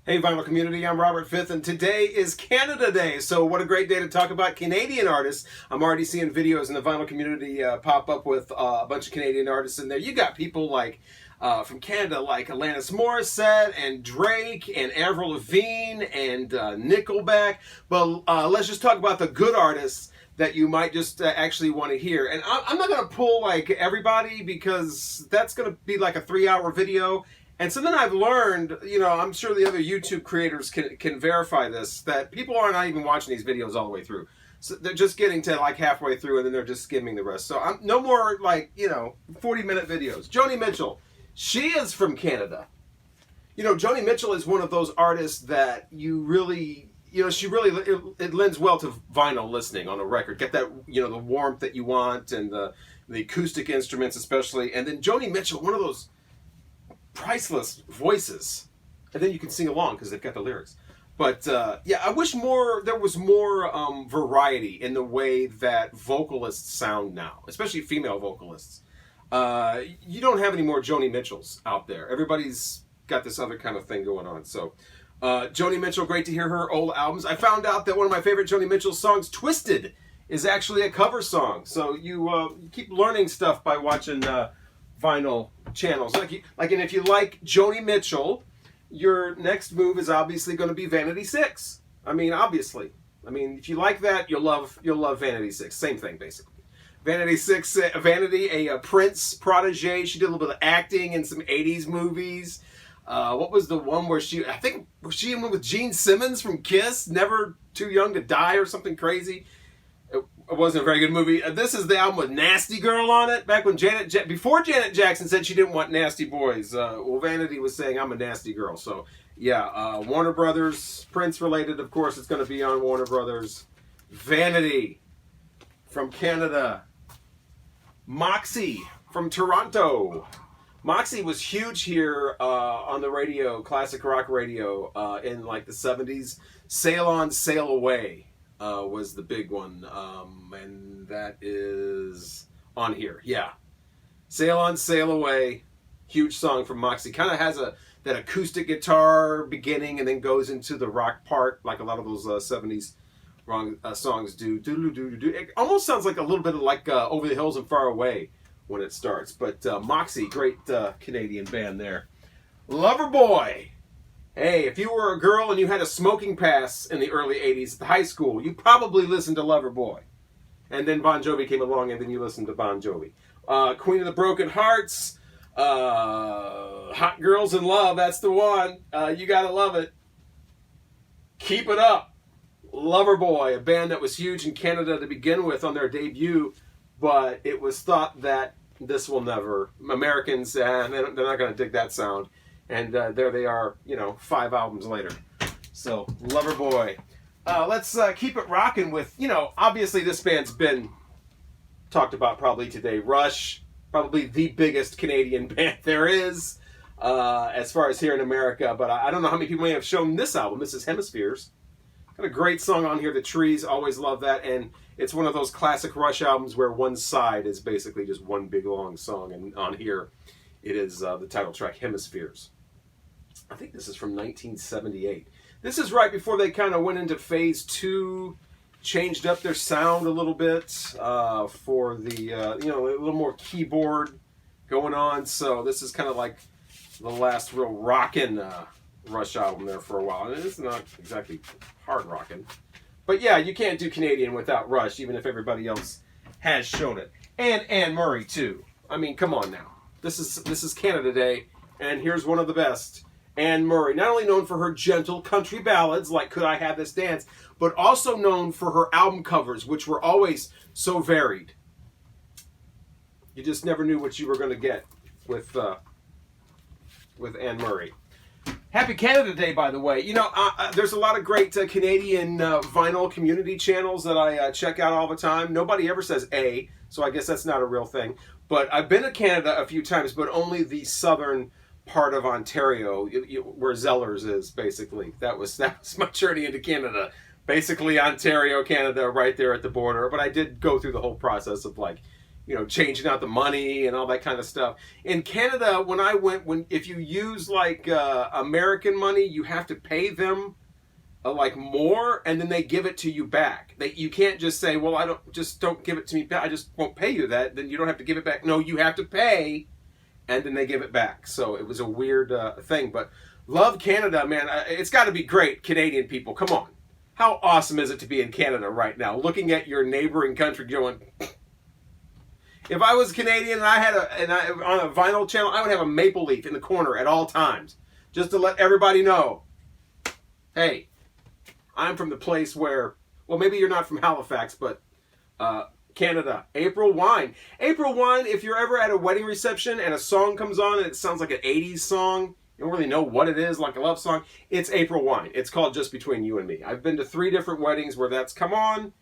Hey vinyl community, I'm Robert Fifth and today is Canada Day. So what a great day to talk about Canadian artists. I'm already seeing videos in the vinyl community pop up with a bunch of Canadian artists in there. You got people like from Canada like Alanis Morissette and Drake and Avril Lavigne and Nickelback. But let's just talk about the good artists that you might just actually want to hear. And I'm not going to pull like everybody because that's going to be like a 3-hour video. And so then I've learned, I'm sure the other YouTube creators can verify this, that people are not even watching these videos all the way through. So they're just getting to like halfway through and then they're just skimming the rest. So I'm no more like, 40-minute videos. Joni Mitchell, she is from Canada. Joni Mitchell is one of those artists that you really, it lends well to vinyl listening on a record. Get that, the warmth that you want and the acoustic instruments especially. And then Joni Mitchell, one of those priceless voices, and then you can sing along because they've got the lyrics. But I wish there was more variety in the way that vocalists sound now, especially female vocalists. You don't have any more Joni Mitchells out there. Everybody's got this other kind of thing going on. So Joni Mitchell, great to hear her old albums. I found out that one of my favorite Joni Mitchell songs, Twisted, is actually a cover song. So you keep learning stuff by watching vinyl channels. And if you like Joni Mitchell, your next move is obviously going to be Vanity 6. Obviously. If you like that, you'll love Vanity 6. Same thing, basically. Vanity 6, Vanity, a Prince protege. She did a little bit of acting in some 80s movies. What was the one where I think she went with Gene Simmons from Kiss, Never Too Young to Die or something crazy. It wasn't a very good movie. This is the album with Nasty Girl on it. Back when before Janet Jackson said she didn't want nasty boys, Vanity was saying I'm a nasty girl. So yeah, Warner Brothers, Prince related, of course. It's going to be on Warner Brothers. Vanity from Canada. Moxie from Toronto. Moxie was huge here on the radio, classic rock radio, in like the 70s. Sail On, Sail Away. Was the big one, and that is on here. Yeah, Sail On, Sail Away, huge song from Moxie. Kind of has that acoustic guitar beginning and then goes into the rock part, like a lot of those 70s songs do. It almost sounds like a little bit of like Over the Hills and Far Away when it starts. But Moxie, great Canadian band there. Loverboy. Hey, if you were a girl and you had a smoking pass in the early 80s at high school, you probably listened to Loverboy. And then Bon Jovi came along and then you listened to Bon Jovi. Queen of the Broken Hearts, Hot Girls in Love, that's the one. You gotta love it. Keep It Up. Loverboy, a band that was huge in Canada to begin with on their debut, but it was thought that this will never. Americans, they're not going to dig that sound. And there they are, 5 albums later. So, Loverboy. Let's keep it rocking with, obviously this band's been talked about probably today. Rush, probably the biggest Canadian band there is, as far as here in America. But I don't know how many people may have shown this album. This is Hemispheres. Got a great song on here, The Trees. Always love that. And it's one of those classic Rush albums where one side is basically just one big long song. And on here, it is the title track, Hemispheres. I think this is from 1978. This is right before they kind of went into phase 2, changed up their sound a little bit for the, a little more keyboard going on. So this is kind of like the last real rockin' Rush album there for a while. And it's not exactly hard rockin'. But yeah, you can't do Canadian without Rush, even if everybody else has shown it. And Anne Murray, too. Come on now. This is Canada Day, and here's one of the best. Anne Murray, not only known for her gentle country ballads like Could I Have This Dance, but also known for her album covers, which were always so varied. You just never knew what you were going to get with Anne Murray. Happy Canada Day, by the way. There's a lot of great Canadian vinyl community channels that I check out all the time. Nobody ever says A, so I guess that's not a real thing. But I've been to Canada a few times, but only the southern part of Ontario, where Zellers is, basically. That was my journey into Canada. Basically Ontario, Canada, right there at the border. But I did go through the whole process of changing out the money and all that kind of stuff. In Canada, when I went, if you use like American money, you have to pay them like more, and then they give it to you back. You can't just say, well, don't give it to me back. I just won't pay you that. Then you don't have to give it back. No, you have to pay, and then they give it back. So it was a weird thing, but love Canada, man. It's got to be great, Canadian people. Come on. How awesome is it to be in Canada right now, looking at your neighboring country going, if I was Canadian and I had on a vinyl channel, I would have a maple leaf in the corner at all times, just to let everybody know, hey, I'm from the place where, well, maybe you're not from Halifax, but Canada. April Wine. April Wine, if you're ever at a wedding reception and a song comes on and it sounds like an 80s song, you don't really know what it is, like a love song, it's April Wine. It's called Just Between You and Me. I've been to 3 different weddings where that's come on,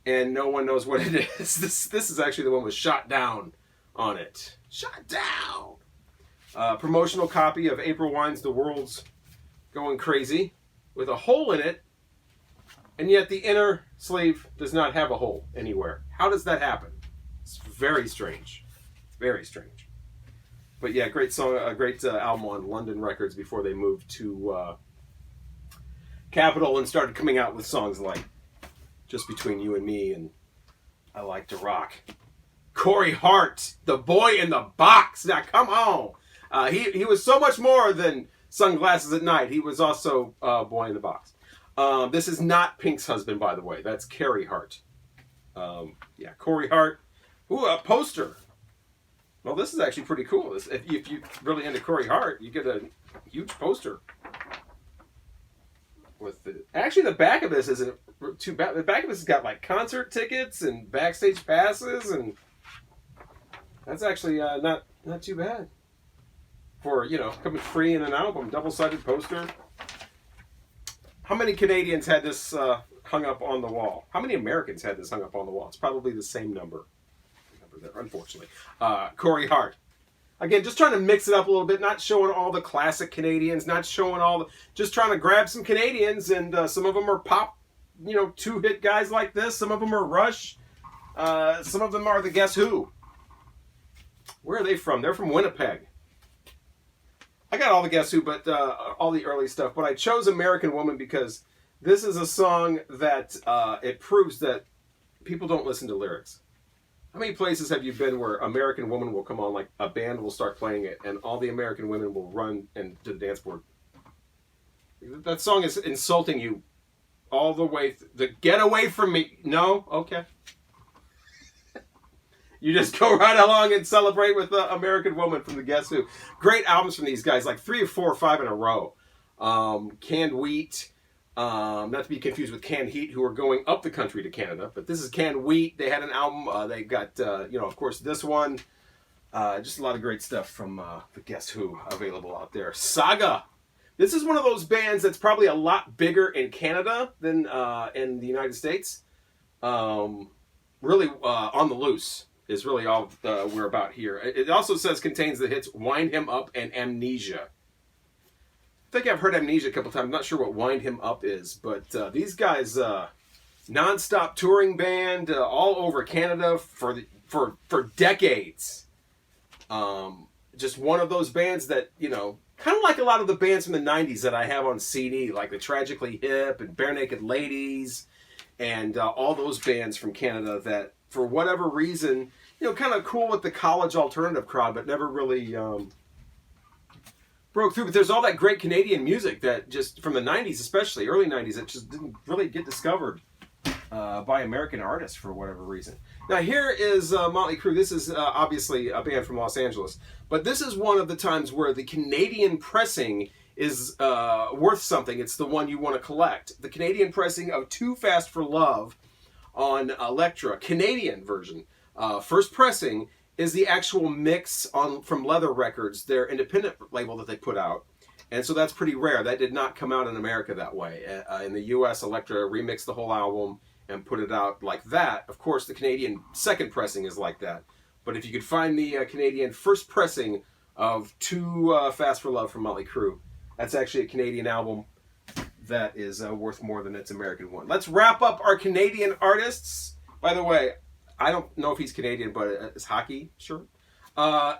and no one knows what it is. This is actually the one with Shot Down on it. Shot Down! Promotional copy of April Wine's The World's Going Crazy, with a hole in it, and yet the inner sleeve does not have a hole anywhere. How does that happen? It's very strange. Very strange. But yeah, great song, a great album on London Records before they moved to Capitol and started coming out with songs like Just Between You and Me and I Like to Rock. Corey Hart, the boy in the box. Now, come on. He was so much more than Sunglasses at Night. He was also boy in the box. This is not Pink's husband, by the way. That's Carrie Hart. Yeah, Corey Hart. Ooh, a poster. Well, this is actually pretty cool. If you're really into Corey Hart, you get a huge poster. Actually, the back of this isn't too bad. The back of this has got like concert tickets and backstage passes, and that's actually not too bad for coming free in an album. Double-sided poster. How many Canadians had this hung up on the wall? How many Americans had this hung up on the wall? It's probably the same number there, unfortunately. Corey Hart. Again, just trying to mix it up a little bit, not showing all the classic Canadians, not showing just trying to grab some Canadians, and some of them are pop, 2-hit guys like this. Some of them are Rush. Some of them are the Guess Who. Where are they from? They're from Winnipeg. I got all the Guess Who, but all the early stuff. But I chose American Woman because this is a song that it proves that people don't listen to lyrics. How many places have you been where American Woman will come on, like a band will start playing it, and all the American women will run to the dance board? That song is insulting you all the way. Get away from me. No? Okay. You just go right along and celebrate with the American Woman from the Guess Who. Great albums from these guys, like 3 or 4 or 5 in a row. Canned Wheat. Not to be confused with Canned Heat, who are going up the country to Canada. But this is Canned Wheat. They had an album. They got, of course, this one. Just a lot of great stuff from the Guess Who available out there. Saga. This is one of those bands that's probably a lot bigger in Canada than in the United States. Really, On the Loose is really all we're about here. It also says contains the hits Wind Him Up and Amnesia. I think I've heard Amnesia a couple times. I'm not sure what Wind Him Up is, but these guys, non-stop touring band all over Canada for decades. Just one of those bands that, kind of like a lot of the bands from the 90s that I have on CD, like the Tragically Hip and Bare Naked Ladies, and all those bands from Canada that, for whatever reason, kind of cool with the college alternative crowd, but never really broke through. But there's all that great Canadian music that just, from the 90s especially, early 90s, that just didn't really get discovered by American artists for whatever reason. Now here is Motley Crue. This is obviously a band from Los Angeles, but this is one of the times where the Canadian pressing is worth something. It's the one you want to collect. The Canadian pressing of Too Fast for Love on Elektra, Canadian version. First pressing is the actual mix from Leather Records, their independent label that they put out. And so that's pretty rare. That did not come out in America that way. In the US, Elektra remixed the whole album and put it out like that. Of course, the Canadian second pressing is like that. But if you could find the Canadian first pressing of Too Fast for Love from Motley Crue, that's actually a Canadian album that is worth more than its American one. Let's wrap up our Canadian artists. By the way, I don't know if he's Canadian, but it's hockey shirt.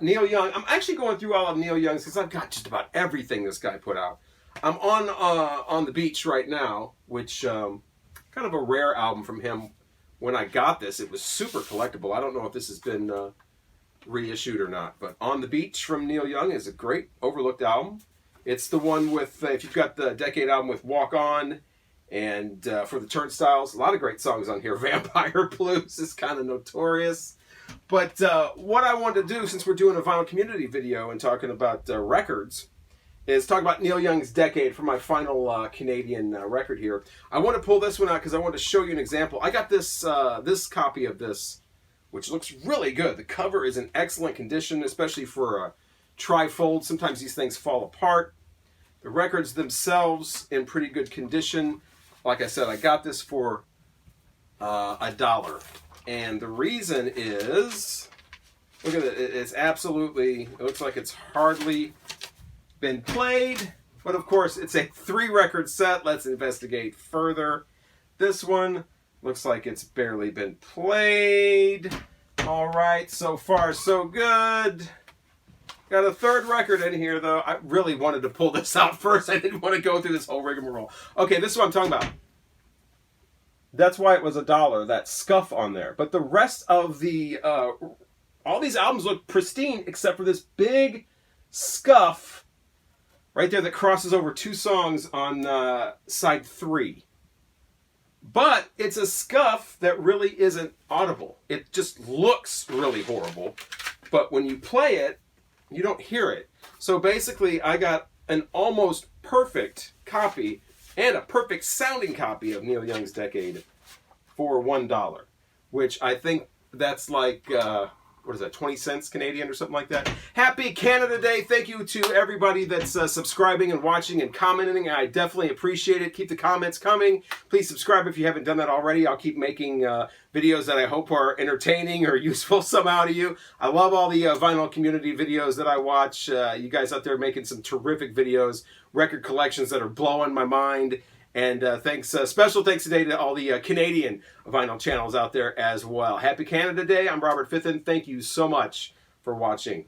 Neil Young. I'm actually going through all of Neil Young's because I've got just about everything this guy put out. I'm on the beach right now, which kind of a rare album from him. When I got this, it was super collectible. I don't know if this has been reissued or not, but On the Beach from Neil Young is a great overlooked album. It's the one with, if you've got the Decade album with Walk On and For the Turnstiles, a lot of great songs on here. Vampire Blues is kind of notorious. But what I wanted to do, since we're doing a vinyl community video and talking about records, is talk about Neil Young's Decade for my final Canadian record here. I want to pull this one out because I want to show you an example. I got this this copy of this, which looks really good. The cover is in excellent condition, especially for a trifold. Sometimes these things fall apart. The records themselves in pretty good condition. Like I said, I got this for $1. And the reason is, look at it, it's absolutely, it looks like it's hardly been played, but of course it's a 3-record set. Let's investigate further. This one looks like it's barely been played. All right, so far so good. Got a 3rd record in here though. I really wanted to pull this out first. I didn't want to go through this whole rigmarole. Okay, this is what I'm talking about. That's why it was $1, that scuff on there. But the rest of the, all these albums look pristine except for this big scuff right there that crosses over 2 songs on side 3. But it's a scuff that really isn't audible. It just looks really horrible. But when you play it, you don't hear it. So basically, I got an almost perfect copy and a perfect sounding copy of Neil Young's Decade for $1, which I think that's like, what is that, 20 cents Canadian or something like that. Happy Canada Day. Thank you to everybody that's subscribing and watching and commenting. I definitely appreciate it. Keep the comments coming. Please subscribe if you haven't done that already. I'll keep making videos that I hope are entertaining or useful somehow to you. I love all the vinyl community videos that I watch. You guys out there making some terrific videos, record collections that are blowing my mind. And thanks, special thanks today to all the Canadian vinyl channels out there as well. Happy Canada Day. I'm Robert Fithen. Thank you so much for watching.